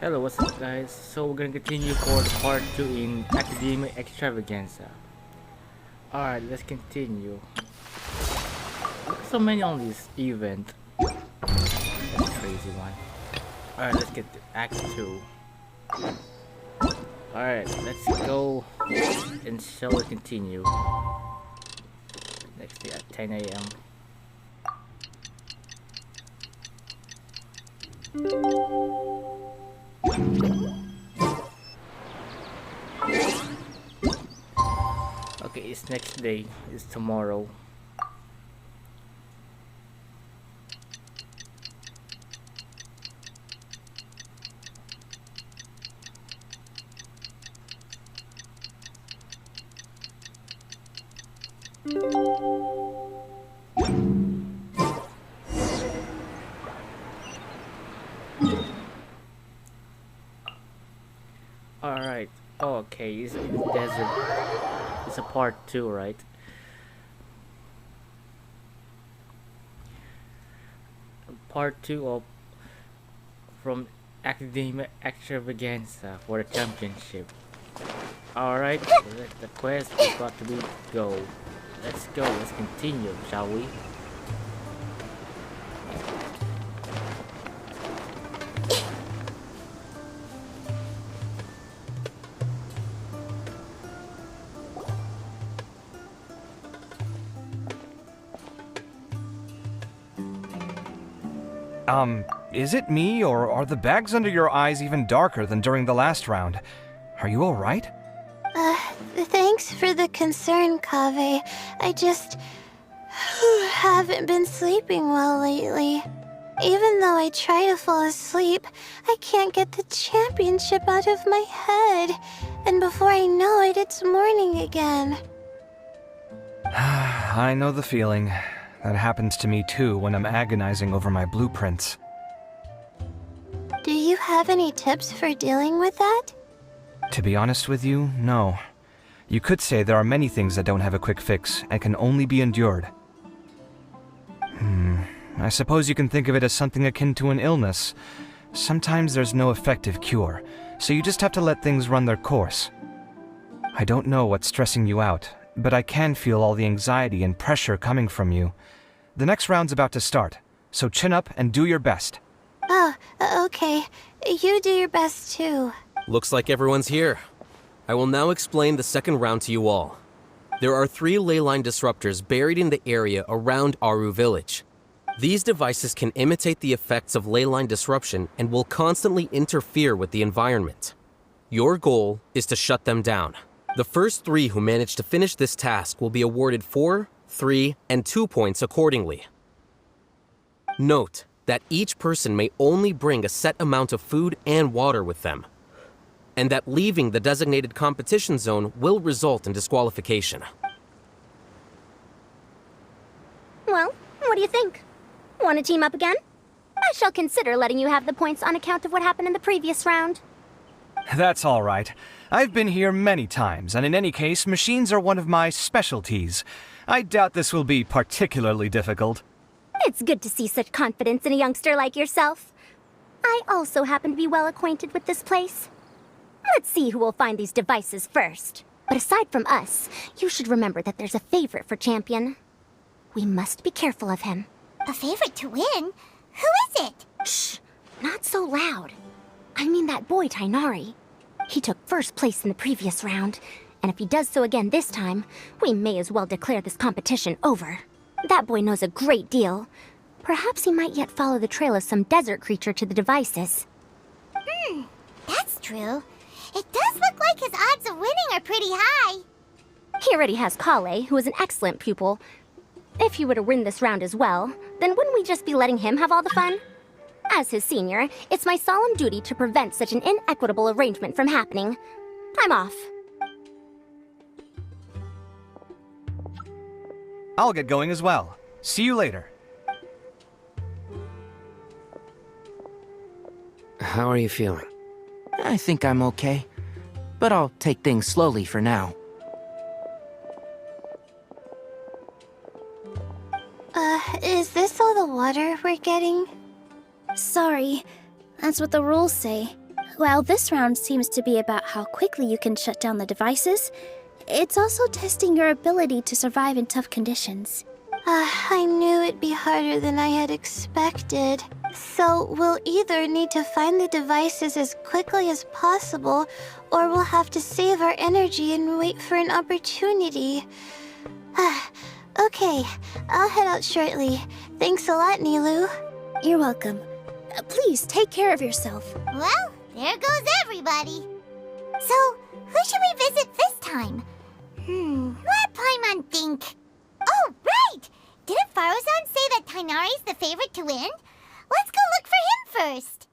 Hello, what's up guys? So we're gonna continue for the part 2 in Akademiya Extravaganza. Alright, let's continue. So many on this event. That's a crazy one. Alright, let's get to Act 2. Alright, let's go and shall we continue. Next day at 10 a.m. Okay, it's next day. It's tomorrow. Alright. Okay, it's in the desert. It's a part 2, right? Part 2 of from Akademiya Extravaganza for the championship. Alright, the quest is got to be go. Let's go, let's continue, shall we? Is it me, or are the bags under your eyes even darker than during the last round? Are you alright? Thanks for the concern, Kaveh. I just haven't been sleeping well lately. Even though I try to fall asleep, I can't get the championship out of my head. And before I know it, it's morning again. I know the feeling. That happens to me too when I'm agonizing over my blueprints. Do you have any tips for dealing with that? To be honest with you, no. You could say there are many things that don't have a quick fix and can only be endured. I suppose you can think of it as something akin to an illness. Sometimes there's no effective cure, so you just have to let things run their course. I don't know what's stressing you out, but I can feel all the anxiety and pressure coming from you. The next round's about to start, so chin up and do your best. Oh, okay. You do your best too. Looks like everyone's here. I will now explain the second round to you all. There are 3 ley line disruptors buried in the area around Aru village. These devices can imitate the effects of ley line disruption and will constantly interfere with the environment. Your goal is to shut them down. The first 3 who manage to finish this task will be awarded 4, 3, and 2 points accordingly. Note that each person may only bring a set amount of food and water with them, and that leaving the designated competition zone will result in disqualification. Well, what do you think? Want to team up again? I shall consider letting you have the points on account of what happened in the previous round. That's all right. I've been here many times, and in any case, machines are one of my specialties. I doubt this will be particularly difficult. It's good to see such confidence in a youngster like yourself. I also happen to be well acquainted with this place. Let's see who will find these devices first. But aside from us, you should remember that there's a favorite for champion. We must be careful of him. A favorite to win? Who is it? Shh! Not so loud. I mean that boy, Tainari. He took first place in the previous round, and if he does so again this time, we may as well declare this competition over. That boy knows a great deal. Perhaps he might yet follow the trail of some desert creature to the devices. That's true. It does look like his odds of winning are pretty high. He already has Kale, who is an excellent pupil. If he were to win this round as well, then wouldn't we just be letting him have all the fun? As his senior, it's my solemn duty to prevent such an inequitable arrangement from happening. I'm off. I'll get going as well. See you later. How are you feeling? I think I'm okay, but I'll take things slowly for now. Is this all the water we're getting? Sorry, that's what the rules say. While this round seems to be about how quickly you can shut down the devices, it's also testing your ability to survive in tough conditions. I knew it'd be harder than I had expected. So we'll either need to find the devices as quickly as possible, or we'll have to save our energy and wait for an opportunity. Okay, I'll head out shortly. Thanks a lot, Nilu. You're welcome. Please take care of yourself. Well, there goes everybody. So, who should we visit this time? Let Paimon think. Oh, right! Didn't Farozan say that Tainari's the favorite to win? Let's go look for him first.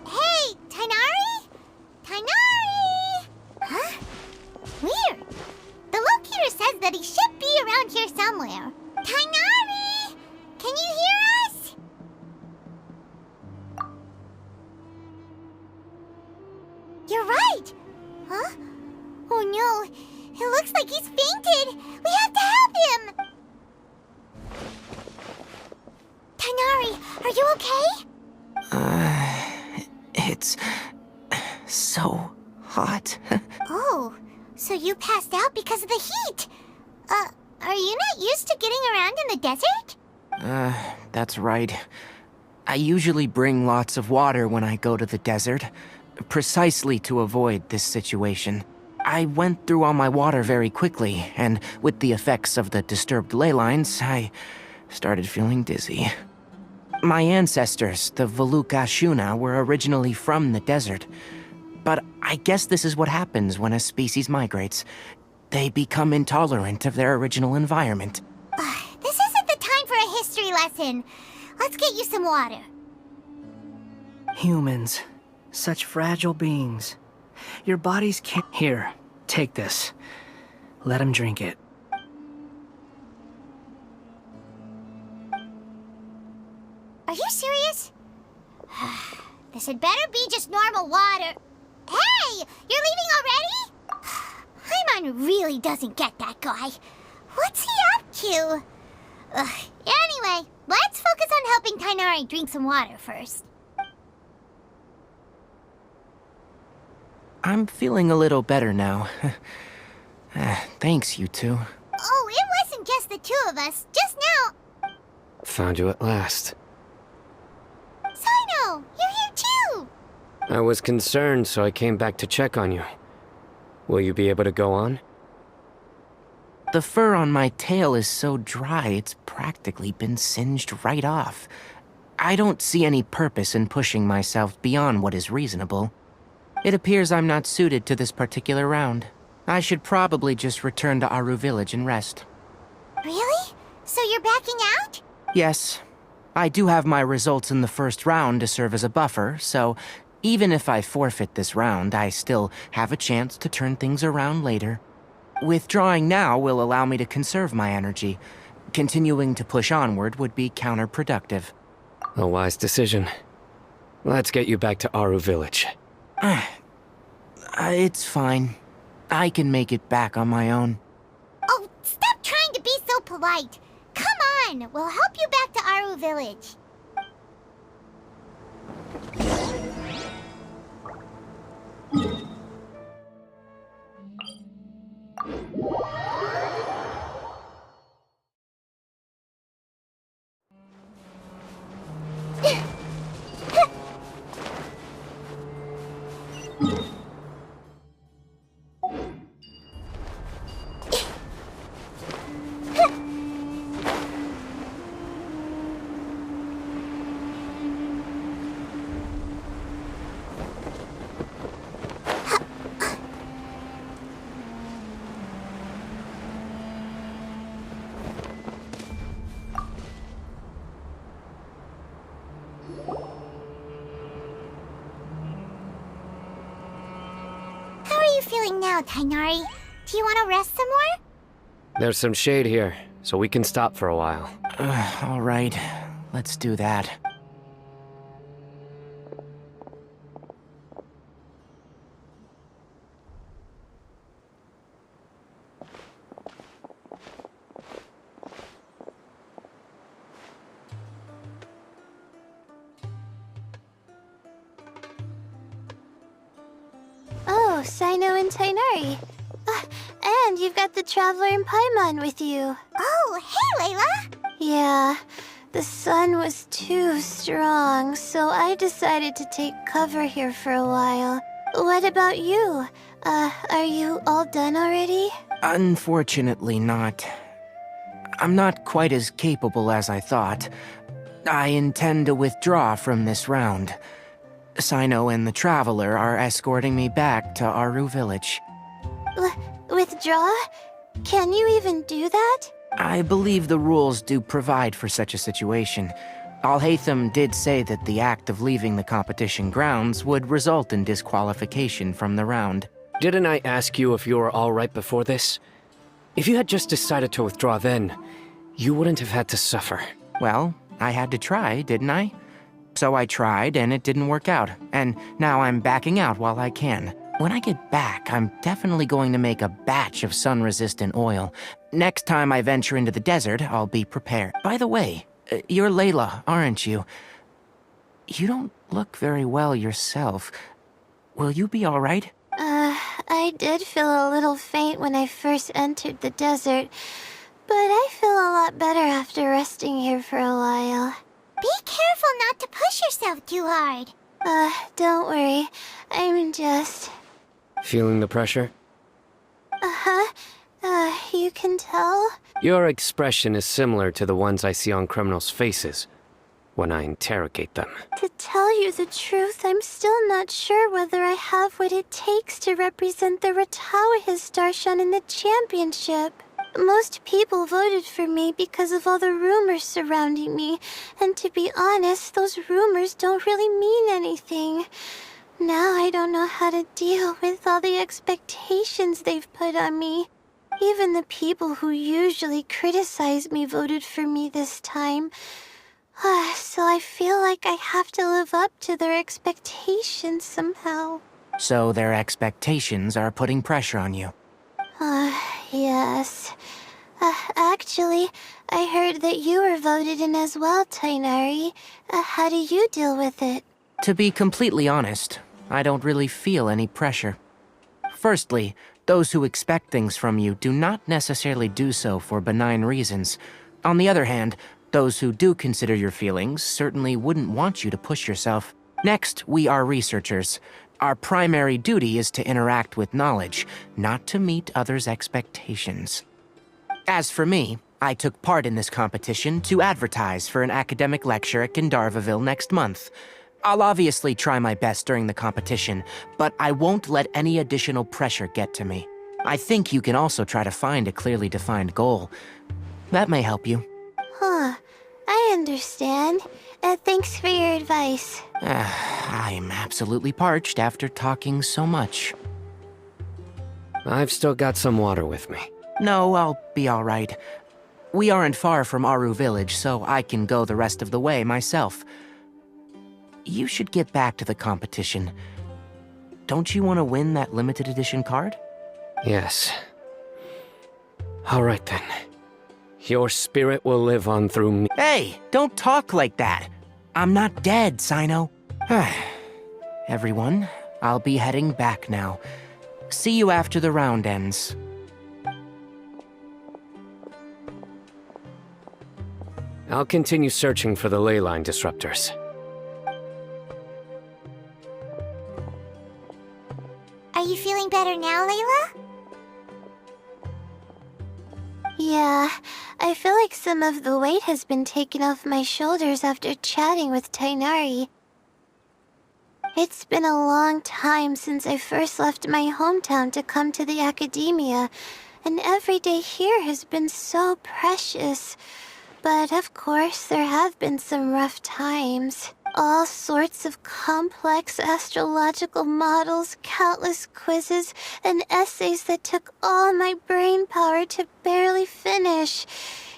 Hey, Tainari? Tainari! Huh? Weird. The locator says that he should be around here somewhere. Tainari! Can you hear us? You're right! Huh? Oh no, it looks like he's fainted! We have to help him! Tainari, are you okay? It's so hot. Oh, so you passed out because of the heat? Are you not used to getting around in the desert? That's right. I usually bring lots of water when I go to the desert, precisely to avoid this situation. I went through all my water very quickly, and with the effects of the disturbed ley lines, I started feeling dizzy. My ancestors, the Veluka Shuna, were originally from the desert. But I guess this is what happens when a species migrates. They become intolerant of their original environment. This isn't the time for a history lesson. Let's get you some water. Humans. Such fragile beings. Your bodies can't... Here, take this. Let him drink it. Are you serious? This had better be just normal water. Hey! You're leaving already? Paimon really doesn't get that guy. What's he up to? Anyway, let's focus on helping Tainari drink some water first. I'm feeling a little better now. Thanks, you two. Oh, it wasn't just the two of us. Just now... Found you at last. Sino, you're here too! I was concerned, so I came back to check on you. Will you be able to go on? The fur on my tail is so dry, it's practically been singed right off. I don't see any purpose in pushing myself beyond what is reasonable. It appears I'm not suited to this particular round. I should probably just return to Aru Village and rest. Really? So you're backing out? Yes. I do have my results in the first round to serve as a buffer, so even if I forfeit this round, I still have a chance to turn things around later. Withdrawing now will allow me to conserve my energy. Continuing to push onward would be counterproductive. A wise decision. Let's get you back to Aru Village. It's fine. I can make it back on my own. Oh, stop trying to be so polite. Come on, we'll help you back to Aru Village. feeling now, Tainari? Do you want to rest some more? There's some shade here, so we can stop for a while. All right, let's do that. Oh, Sino and Tainari. And you've got the Traveler and Paimon with you. Oh, hey, Layla! Yeah, the sun was too strong, so I decided to take cover here for a while. What about you? Are you all done already? Unfortunately not. I'm not quite as capable as I thought. I intend to withdraw from this round. Sino and the Traveler are escorting me back to Aru Village. Withdraw? Can you even do that? I believe the rules do provide for such a situation. Alhaitham did say that the act of leaving the competition grounds would result in disqualification from the round. Didn't I ask you if you were alright before this? If you had just decided to withdraw then, you wouldn't have had to suffer. Well, I had to try, didn't I? So I tried, and it didn't work out, and now I'm backing out while I can. When I get back, I'm definitely going to make a batch of sun-resistant oil. Next time I venture into the desert, I'll be prepared. By the way, you're Layla, aren't you? You don't look very well yourself. Will you be all right? I did feel a little faint when I first entered the desert, but I feel a lot better after resting here for a while. Be careful not to push yourself too hard. Don't worry. I'm just... Feeling the pressure? You can tell? Your expression is similar to the ones I see on criminals' faces when I interrogate them. To tell you the truth, I'm still not sure whether I have what it takes to represent the Ratawa Darshan in the championship. Most people voted for me because of all the rumors surrounding me, and to be honest, those rumors don't really mean anything. Now I don't know how to deal with all the expectations they've put on me. Even the people who usually criticize me voted for me this time. So I feel like I have to live up to their expectations somehow. So their expectations are putting pressure on you. Yes. Actually, I heard that you were voted in as well, Tainari. How do you deal with it? To be completely honest, I don't really feel any pressure. Firstly, those who expect things from you do not necessarily do so for benign reasons. On the other hand, those who do consider your feelings certainly wouldn't want you to push yourself. Next, we are researchers. Our primary duty is to interact with knowledge, not to meet others' expectations. As for me, I took part in this competition to advertise for an academic lecture at Gandharvaville next month. I'll obviously try my best during the competition, but I won't let any additional pressure get to me. I think you can also try to find a clearly defined goal. That may help you. I understand. Thanks for your advice. I'm absolutely parched after talking so much. I've still got some water with me. No, I'll be all right. We aren't far from Aru Village, so I can go the rest of the way myself. You should get back to the competition. Don't you want to win that limited edition card? Yes. All right then. Your spirit will live on through me. Hey, don't talk like that. I'm not dead, Sino. Everyone, I'll be heading back now. See you after the round ends. I'll continue searching for the ley line disruptors. Are you feeling better now, Layla? Yeah, I feel like some of the weight has been taken off my shoulders after chatting with Tainari. It's been a long time since I first left my hometown to come to the Akademiya, and every day here has been so precious. But of course, there have been some rough times. All sorts of complex astrological models, countless quizzes, and essays that took all my brain power to barely finish.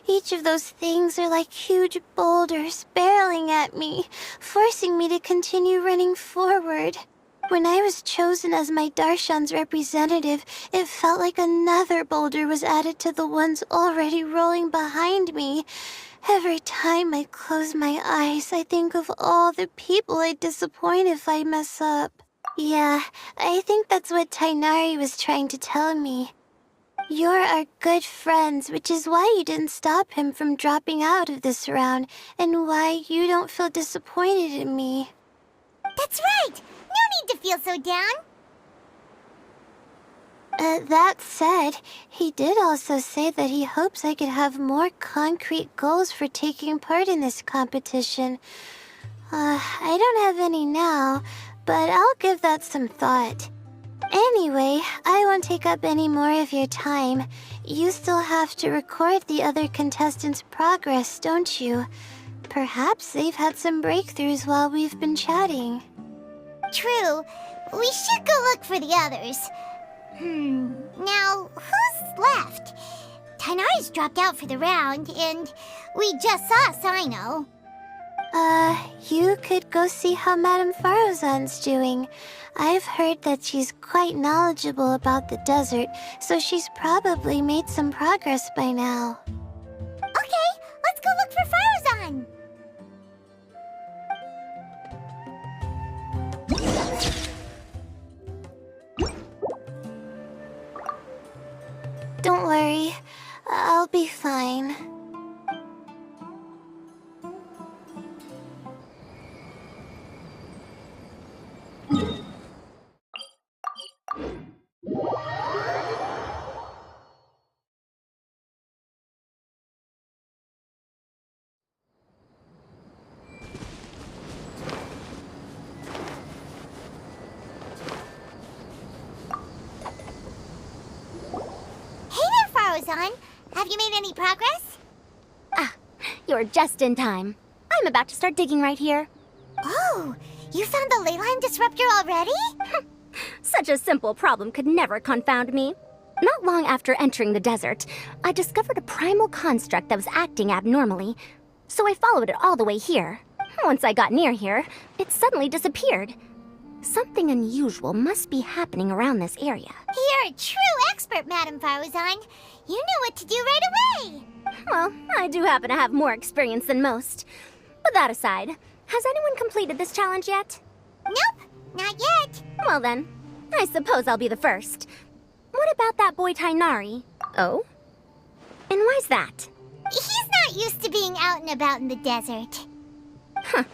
Each of those things are like huge boulders barreling at me, forcing me to continue running forward. When I was chosen as my Darshan's representative, it felt like another boulder was added to the ones already rolling behind me. Every time I close my eyes, I think of all the people I'd disappoint if I mess up. Yeah, I think that's what Tainari was trying to tell me. You're our good friends, which is why you didn't stop him from dropping out of this round, and why you don't feel disappointed in me. That's right! No need to feel so down! That said, he did also say that he hopes I could have more concrete goals for taking part in this competition. I don't have any now, but I'll give that some thought. Anyway, I won't take up any more of your time. You still have to record the other contestants' progress, don't you? Perhaps they've had some breakthroughs while we've been chatting. True. We should go look for the others. Now, who's left? Tainari's dropped out for the round, and we just saw Sino. You could go see how Madame Farozan's doing. I've heard that she's quite knowledgeable about the desert, so she's probably made some progress by now. Okay, let's go look for Farozan! Don't worry, I'll be fine. Have you made any progress? You're just in time. I'm about to start digging right here. Oh, you found the leyline disruptor already? Such a simple problem could never confound me. Not long after entering the desert, I discovered a primal construct that was acting abnormally, so I followed it all the way here. Once I got near here, it suddenly disappeared. Something unusual must be happening around this area. You're a true expert, Madame Farozan. You knew what to do right away. Well, I do happen to have more experience than most. But that aside, has anyone completed this challenge yet? Nope, not yet. Well then, I suppose I'll be the first. What about that boy Tainari? Oh? And why's that? He's not used to being out and about in the desert. Huh.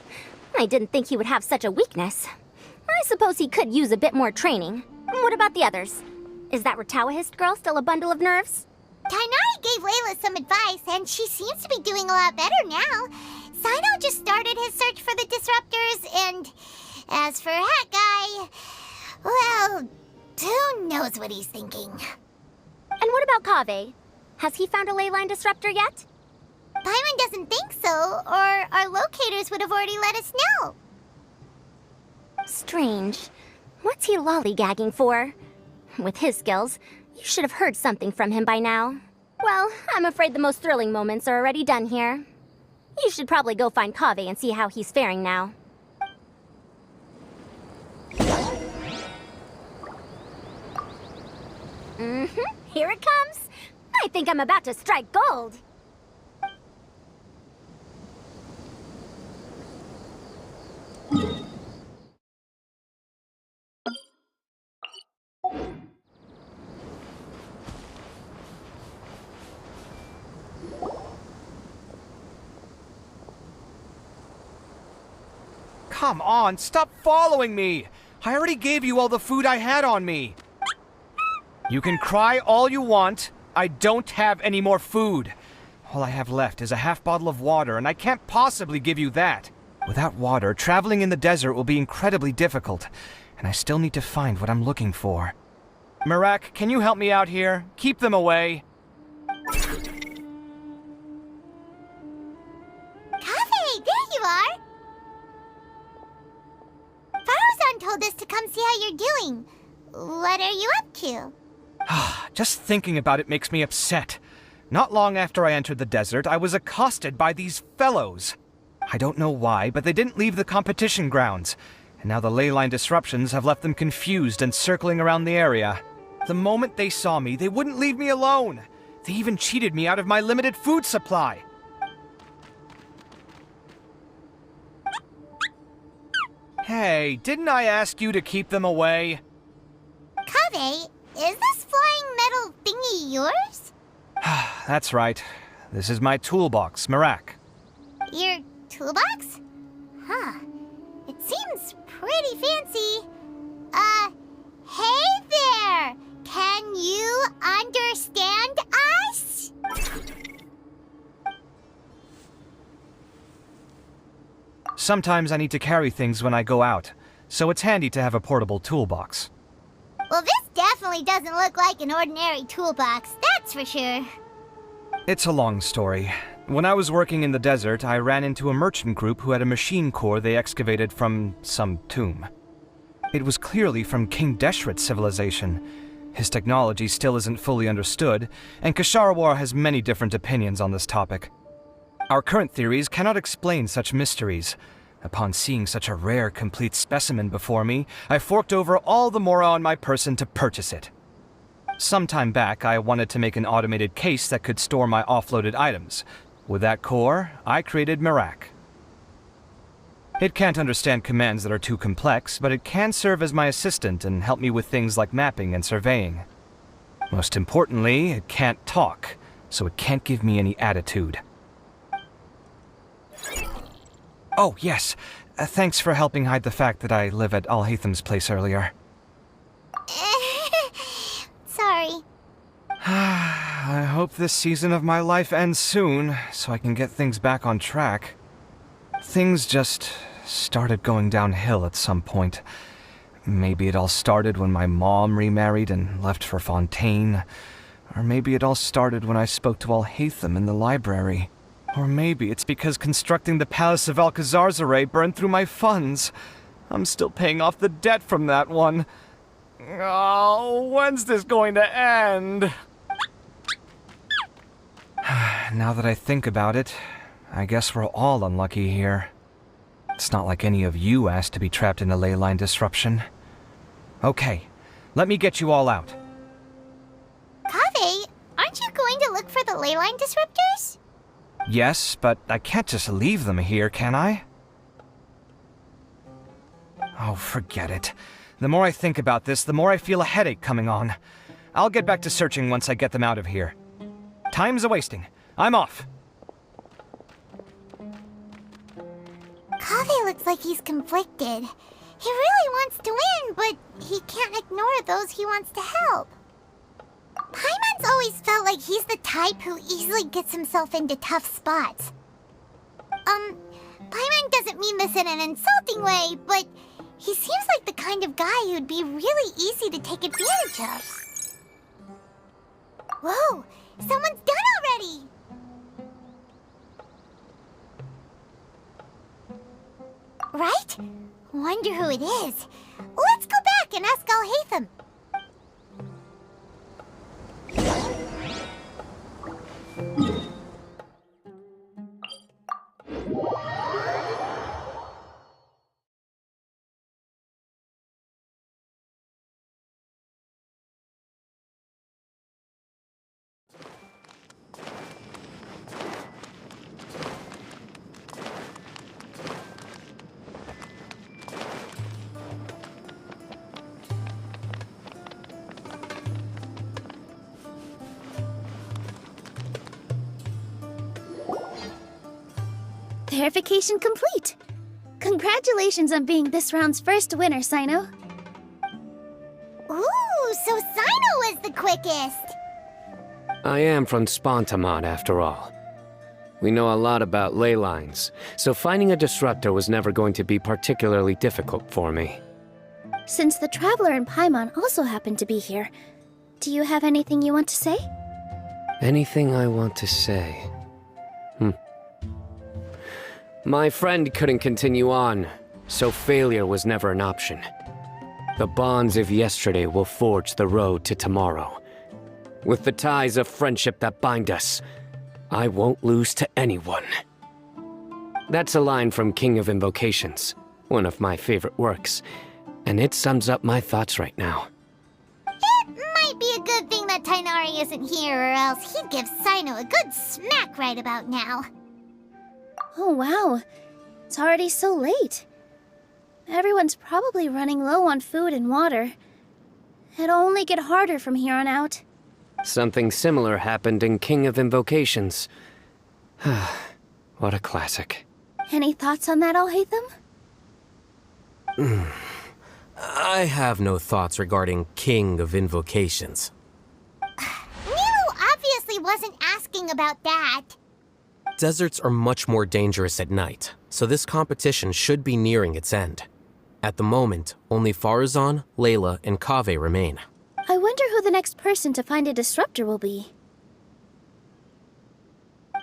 I didn't think he would have such a weakness. I suppose he could use a bit more training. What about the others? Is that Ratawahist girl still a bundle of nerves? Tainari gave Layla some advice, and she seems to be doing a lot better now. Sino just started his search for the disruptors, and as for Hat Guy, well, who knows what he's thinking. And what about Kaveh? Has he found a leyline disruptor yet? Paimon doesn't think so, or our locators would have already let us know. Strange. What's he lollygagging for? With his skills, you should have heard something from him by now. Well, I'm afraid the most thrilling moments are already done here. You should probably go find Kaveh and see how he's faring now. Here it comes. I think I'm about to strike gold. Come on, stop following me! I already gave you all the food I had on me. You can cry all you want. I don't have any more food. All I have left is a half bottle of water, and I can't possibly give you that. Without water, traveling in the desert will be incredibly difficult, and I still need to find what I'm looking for. Marak, can you help me out here? Keep them away. Kaveh, there you are! to? Just thinking about it makes me upset. Not long after I entered the desert, I was accosted by these fellows. I don't know why, but they didn't leave the competition grounds. And now the ley line disruptions have left them confused and circling around the area. The moment they saw me, they wouldn't leave me alone. They even cheated me out of my limited food supply. Hey, didn't I ask you to keep them away? Kaveh, is this flying metal thingy yours? That's right. This is my toolbox, Mirak. Your toolbox? Huh. It seems pretty fancy. Hey there! Can you understand us? Sometimes I need to carry things when I go out, so it's handy to have a portable toolbox. Well, this definitely doesn't look like an ordinary toolbox, that's for sure. It's a long story. When I was working in the desert, I ran into a merchant group who had a machine core they excavated from some tomb. It was clearly from King Deshret's civilization. His technology still isn't fully understood, and Kasharawar has many different opinions on this topic. Our current theories cannot explain such mysteries. Upon seeing such a rare, complete specimen before me, I forked over all the mora on my person to purchase it. Some time back, I wanted to make an automated case that could store my offloaded items. With that core, I created Mirak. It can't understand commands that are too complex, but it can serve as my assistant and help me with things like mapping and surveying. Most importantly, it can't talk, so it can't give me any attitude. Oh, yes. Thanks for helping hide the fact that I live at Alhatham's place earlier. Sorry. I hope this season of my life ends soon, so I can get things back on track. Things just started going downhill at some point. Maybe it all started when my mom remarried and left for Fontaine. Or maybe it all started when I spoke to Alhatham in the library. Or maybe it's because constructing the Palace of Alcazar's burned through my funds. I'm still paying off the debt from that one. Oh, when's this going to end? Now that I think about it, I guess we're all unlucky here. It's not like any of you asked to be trapped in a ley line disruption. Okay, let me get you all out. Kaveh, aren't you going to look for the ley line disruptors? Yes, but I can't just leave them here, can I? Oh, forget it. The more I think about this, the more I feel a headache coming on. I'll get back to searching once I get them out of here. Time's a-wasting. I'm off. Kaveh looks like he's conflicted. He really wants to win, but he can't ignore those he wants to help. Paimon's always felt like he's the type who easily gets himself into tough spots. Paimon doesn't mean this in an insulting way, but he seems like the kind of guy who'd be really easy to take advantage of. Whoa! Someone's done already! Right? Wonder who it is. Let's go back and ask Alhatham. Verification complete! Congratulations on being this round's first winner, Sino. Ooh, so Sino was the quickest! I am from Spontamod, after all. We know a lot about ley lines, so finding a disruptor was never going to be particularly difficult for me. Since the Traveler and Paimon also happen to be here, do you have anything you want to say? Anything I want to say? My friend couldn't continue on, so failure was never an option. The bonds of yesterday will forge the road to tomorrow. With the ties of friendship that bind us, I won't lose to anyone. That's a line from King of Invocations, one of my favorite works, and it sums up my thoughts right now. It might be a good thing that Tainari isn't here, or else he'd give Sino a good smack right about now. Oh wow, it's already so late. Everyone's probably running low on food and water. It'll only get harder from here on out. Something similar happened in King of Invocations. What a classic. Any thoughts on that, Alhaitham? I have no thoughts regarding King of Invocations. Nilo obviously wasn't asking about that. Deserts are much more dangerous at night, so this competition should be nearing its end. At the moment, only Farazan, Layla, and Kaveh remain. I wonder who the next person to find a disruptor will be.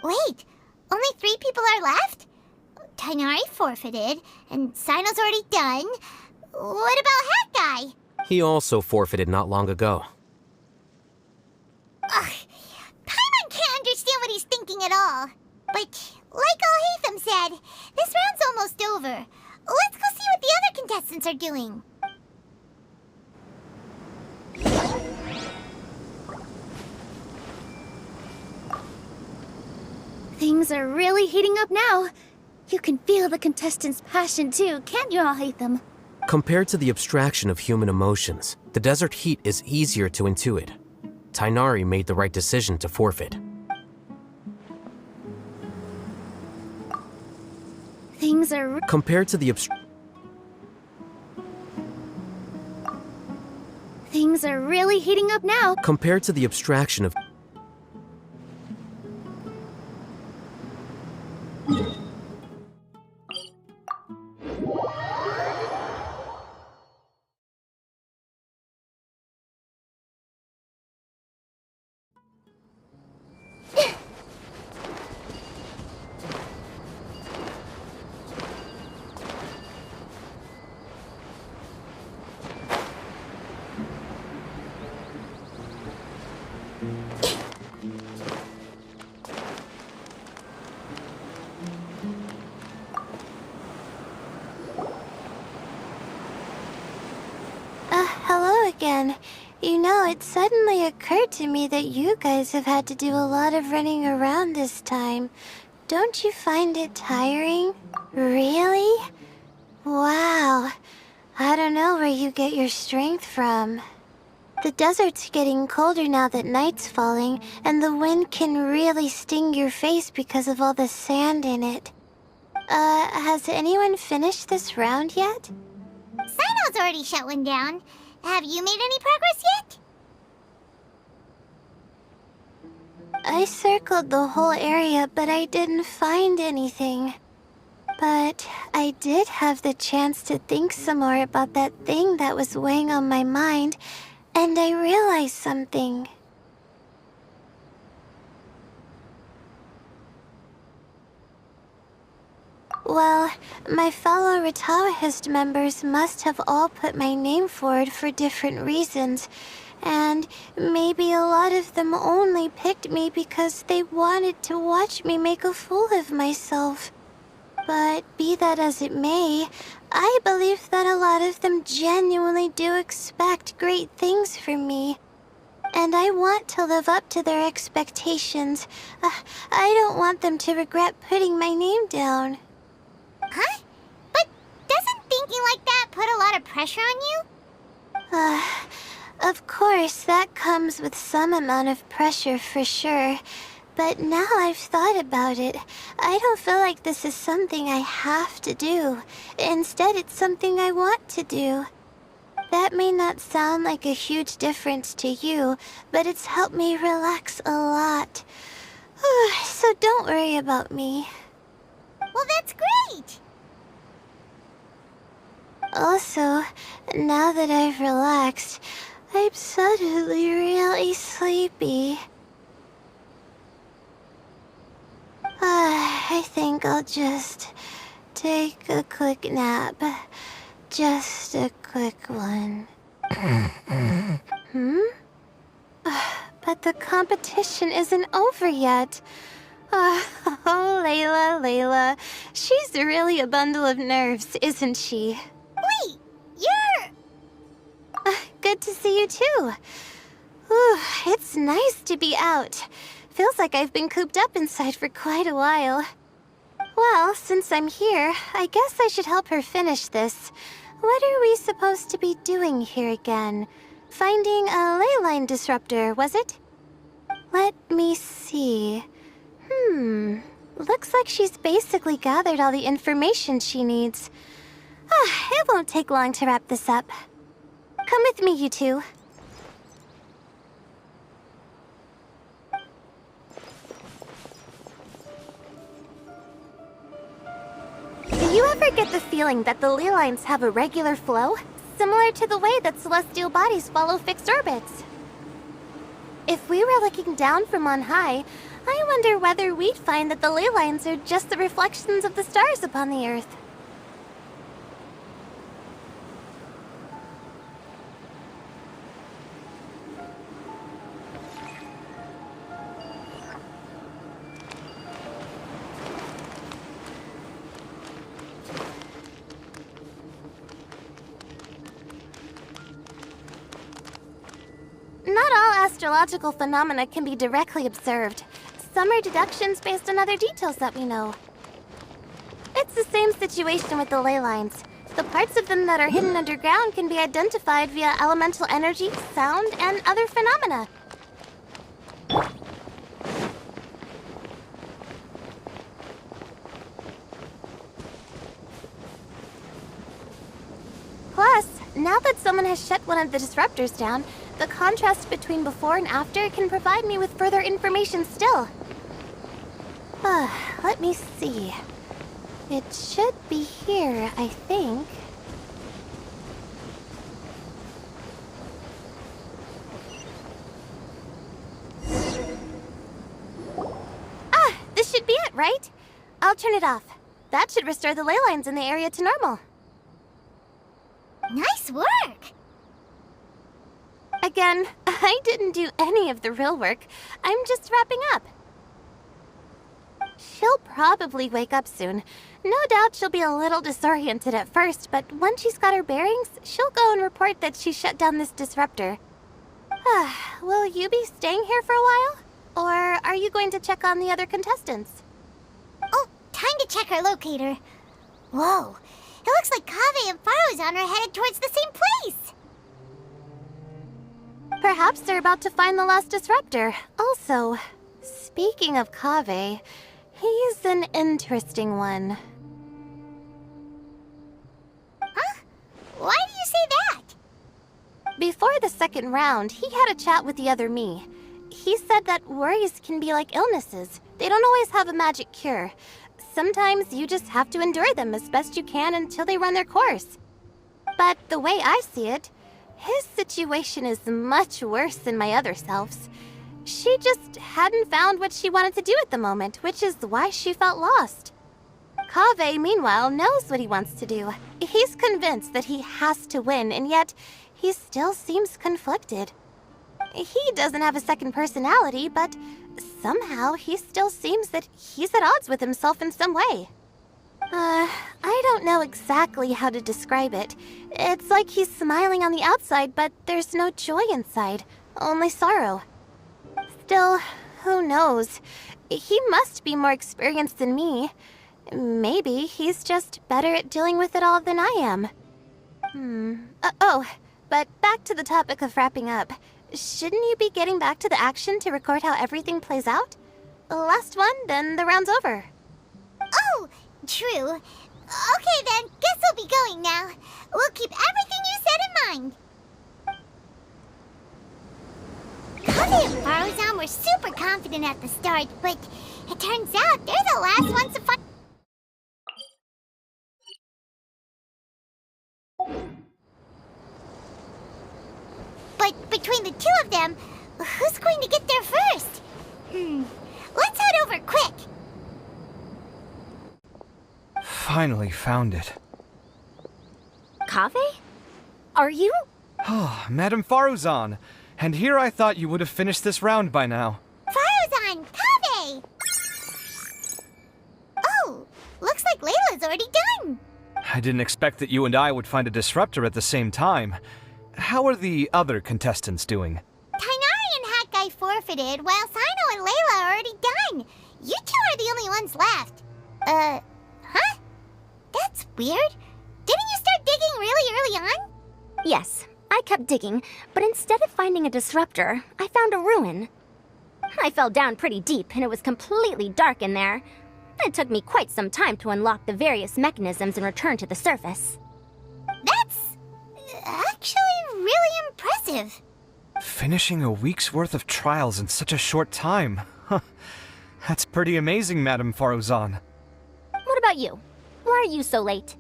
Wait, only 3 people are left? Tainari forfeited, and Sino's already done. What about Hat Guy? He also forfeited not long ago. Ugh, Paimon can't understand what he's thinking at all. But, like Alhaitham said, this round's almost over. Let's go see what the other contestants are doing. Things are really heating up now. You can feel the contestants' passion too, can't you, Alhaitham? Compared to the abstraction of human emotions, the desert heat is easier to intuit. Tainari made the right decision to forfeit. Things are... Compared to the Things are really heating up now. Compared to the abstraction of... Hello again. You know, it suddenly occurred to me that you guys have had to do a lot of running around this time. Don't you find it tiring? Really? Wow. I don't know where you get your strength from. The desert's getting colder now that night's falling, and the wind can really sting your face because of all the sand in it. Has anyone finished this round yet? Sino's already shut one down. Have you made any progress yet? I circled the whole area, but I didn't find anything. But I did have the chance to think some more about that thing that was weighing on my mind, and I realized something. Well, my fellow Ritawahist members must have all put my name forward for different reasons, and maybe a lot of them only picked me because they wanted to watch me make a fool of myself. But be that as it may, I believe that a lot of them genuinely do expect great things from me. And I want to live up to their expectations. I don't want them to regret putting my name down. Huh? But doesn't thinking like that put a lot of pressure on you? Of course, that comes with some amount of pressure for sure. But now I've thought about it, I don't feel like this is something I have to do. Instead, it's something I want to do. That may not sound like a huge difference to you, but it's helped me relax a lot. So don't worry about me. Well, that's great! Also, now that I've relaxed, I'm suddenly really sleepy. I think I'll just take a quick nap. Just a quick one. But the competition isn't over yet. Oh, Layla. She's really a bundle of nerves, isn't she? Wait, you're... Good to see you too. Ooh, it's nice to be out. Feels like I've been cooped up inside for quite a while. Well, since I'm here, I guess I should help her finish this. What are we supposed to be doing here again? Finding a ley line disruptor, was it? Let me see. Looks like she's basically gathered all the information she needs. It won't take long to wrap this up. Come with me, you two. Do you ever get the feeling that the ley lines have a regular flow? Similar to the way that celestial bodies follow fixed orbits. If we were looking down from on high, I wonder whether we'd find that the ley lines are just the reflections of the stars upon the Earth. Not all astrological phenomena can be directly observed. Some are deductions based on other details that we know. It's the same situation with the ley lines. The parts of them that are hidden underground can be identified via elemental energy, sound, and other phenomena. Plus, now that someone has shut one of the disruptors down, the contrast between before and after can provide me with further information still. Let me see. It should be here, I think. This should be it, right? I'll turn it off. That should restore the ley lines in the area to normal. Nice work! Again, I didn't do any of the real work. I'm just wrapping up. She'll probably wake up soon. No doubt she'll be a little disoriented at first, but once she's got her bearings, she'll go and report that she shut down this disruptor. Will you be staying here for a while? Or are you going to check on the other contestants? Oh, time to check our locator. Whoa, it looks like Kaveh and Faruzan are headed towards the same place. Perhaps they're about to find the lost disruptor. Also, speaking of Kaveh, he's an interesting one. Huh? Why do you say that? Before the second round, he had a chat with the other me. He said that worries can be like illnesses. They don't always have a magic cure. Sometimes you just have to endure them as best you can until they run their course. But the way I see it, his situation is much worse than my other self's. She just hadn't found what she wanted to do at the moment, which is why she felt lost. Kaveh, meanwhile, knows what he wants to do. He's convinced that he has to win, and yet he still seems conflicted. He doesn't have a second personality, but somehow he still seems that he's at odds with himself in some way. I don't know exactly how to describe it. It's like he's smiling on the outside, but there's no joy inside, only sorrow. Still, who knows? He must be more experienced than me. Maybe he's just better at dealing with it all than I am. But back to the topic of wrapping up. Shouldn't you be getting back to the action to record how everything plays out? Last one, then the round's over. Oh, true. Okay then, guess we'll be going now. We'll keep everything you said in mind. Kaveh and Faruzan were super confident at the start, but it turns out they're the last ones to find... But between the two of them, who's going to get there first? Let's head over quick. Finally found it. Kaveh? Are you? Oh, Madame Faruzan. And here I thought you would have finished this round by now. Faruzan! Kaveh! Oh, looks like Layla's already done. I didn't expect that you and I would find a disruptor at the same time. How are the other contestants doing? Tainari and Hat Guy forfeited, while Sino and Layla are already done. You two are the only ones left. Huh? That's weird. Didn't you start digging really early on? Yes, I kept digging, but instead of finding a disruptor, I found a ruin. I fell down pretty deep, and it was completely dark in there. It took me quite some time to unlock the various mechanisms and return to the surface. That's actually really impressive. Finishing a week's worth of trials in such a short time. Huh. That's pretty amazing, Madame Faruzan. What about you? Why are you so late?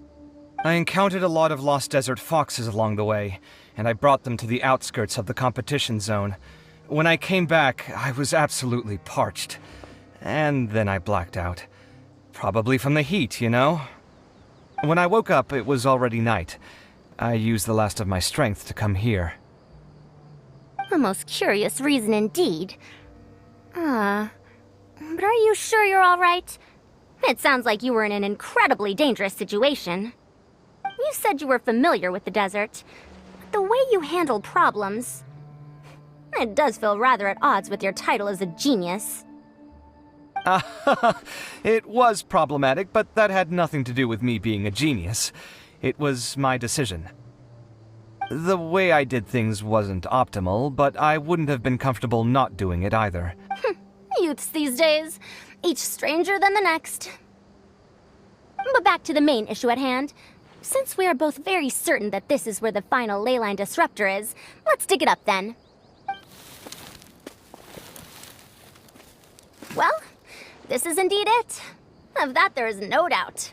I encountered a lot of lost desert foxes along the way, and I brought them to the outskirts of the competition zone. When I came back, I was absolutely parched. And then I blacked out. Probably from the heat, you know? When I woke up, it was already night. I used the last of my strength to come here. A most curious reason indeed. But are you sure you're all right? It sounds like you were in an incredibly dangerous situation. You said you were familiar with the desert. But the way you handle problems... It does feel rather at odds with your title as a genius. It was problematic, but that had nothing to do with me being a genius. It was my decision. The way I did things wasn't optimal, but I wouldn't have been comfortable not doing it either. Youths these days, each stranger than the next. But back to the main issue at hand. Since we are both very certain that this is where the final leyline disruptor is, let's dig it up then. Well, this is indeed it. Of that there is no doubt.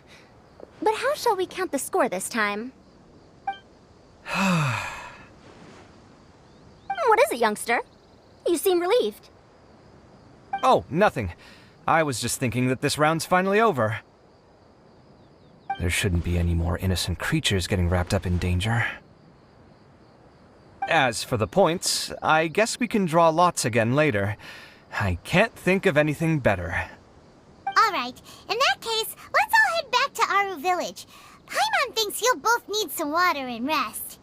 But how shall we count the score this time? What is it, youngster? You seem relieved. Oh, nothing. I was just thinking that this round's finally over. There shouldn't be any more innocent creatures getting wrapped up in danger. As for the points, I guess we can draw lots again later. I can't think of anything better. Alright, in that case, let's all head back to Aru Village. Paimon thinks you'll both need some water and rest.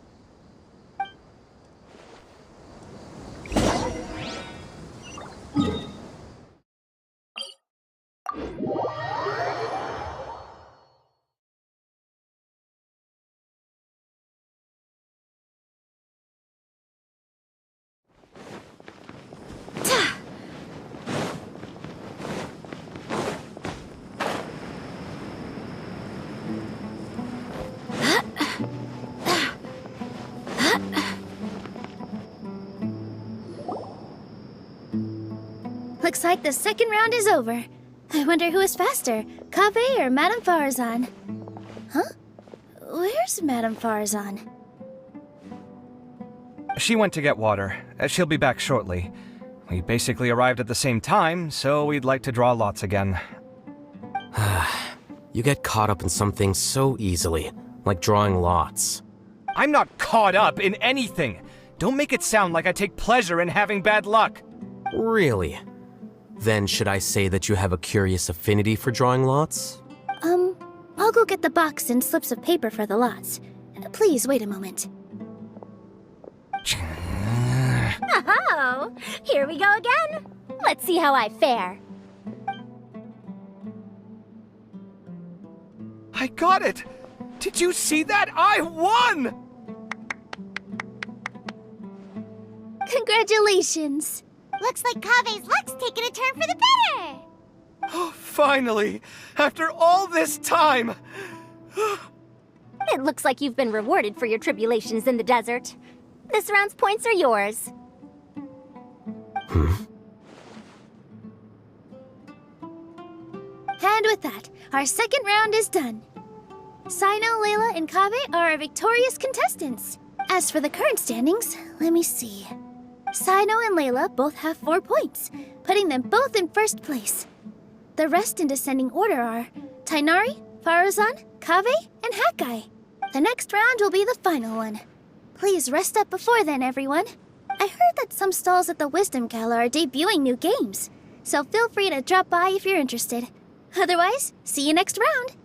Looks like the second round is over. I wonder who is faster, Kaveh or Madame Faruzan? Huh? Where's Madame Faruzan? She went to get water. She'll be back shortly. We basically arrived at the same time, so we'd like to draw lots again. You get caught up in something so easily, like drawing lots. I'm not caught up in anything! Don't make it sound like I take pleasure in having bad luck! Really? Then should I say that you have a curious affinity for drawing lots? I'll go get the box and slips of paper for the lots. Please wait a moment. Oh, here we go again. Let's see how I fare. I got it! Did you see that? I won! Congratulations! Looks like Kaveh's luck's taking a turn for the better. Oh, finally! After all this time! It looks like you've been rewarded for your tribulations in the desert. This round's points are yours. And with that, our second round is done. Sino, Layla, and Kaveh are our victorious contestants. As for the current standings, let me see. Sino and Layla both have 4 points, putting them both in first place. The rest in descending order are Tainari, Faruzan, Kaveh, and Hat Guy. The next round will be the final one. Please rest up before then, everyone. I heard that some stalls at the Wisdom Gala are debuting new games, so feel free to drop by if you're interested. Otherwise, see you next round!